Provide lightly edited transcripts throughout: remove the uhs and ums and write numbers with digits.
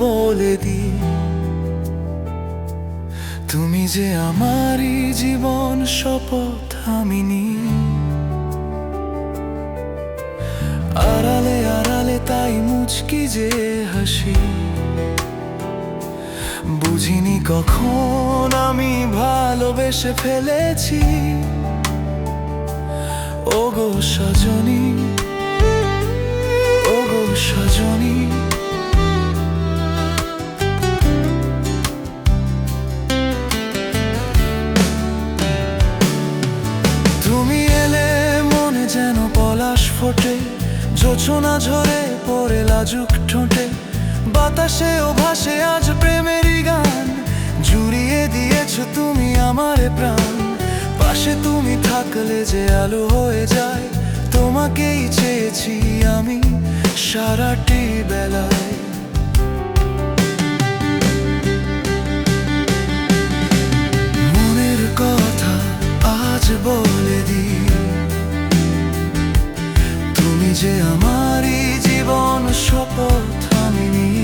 বলে দিই, তুমি যে আমারই জীবন, শপথ আমি নিই। আড়ালে আড়ালে তাই মুচকি যে হাসি, বুঝিনি কখন আমি ভালোবেসে ফেলেছি। ওগো সজনী, ওগো সজনী, তুমি এলে মনে যেন পলাশ ফোটে, জোছনা ঝরে পড়ে লাজুক ঠোঁটে। বাতাসেও ভাসে আজ প্রেমেরই গান, জুড়িয়ে দিয়েছ তুমি আমারে প্রাণ। পাশে তুমি থাকলে যে আলো হয়ে যায়, তোমাকেই চেয়েছি আমি সারাটি বেলায়। মনের কথা আজ বলে দিই, তুমি যে আমারই জীবন, শপথ আমি নিই।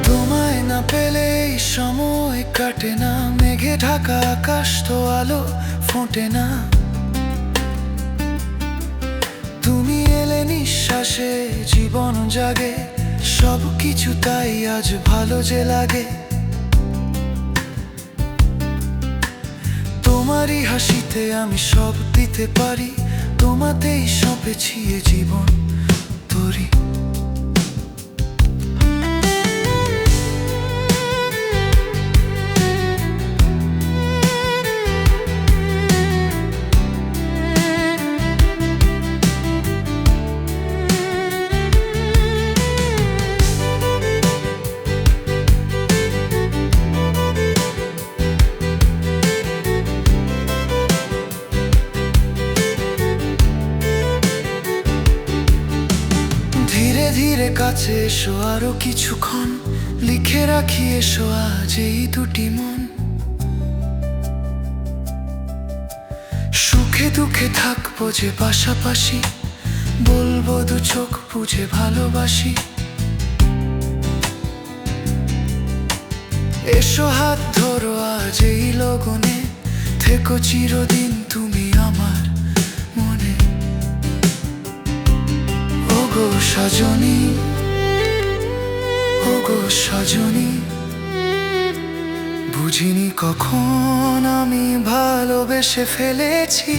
তোমায় না পেলে এই সময় কাটে না, মেঘে ঢাকা আকাশ তো আলো ফোটে না। তুমি এলে নিঃশ্বাসে জীবন জাগে, সব কিছু তাই আজ ভালো যে লাগে। তোমারই হাসিতে আমি সব দিতে পারি, তোমাতেই সঁপেছি এ জীবন তোরই। ধীরে ধীরে কাছে এসো আরো কিছুক্ষণ, লিখে রাখি এসো আজ এই দুটি মন। সুখে দুঃখে থাকবো যে পাশাপাশি, বলবো দু চোখ বুঝে ভালোবাসি। এসো হাত ধরো আজ এই লগনে, থেকো চিরদিন তুমি আমার মনে। ওগো সজনী, ওগো সজনী, বুঝিনি কখন আমি ভালোবেসে ফেলেছি।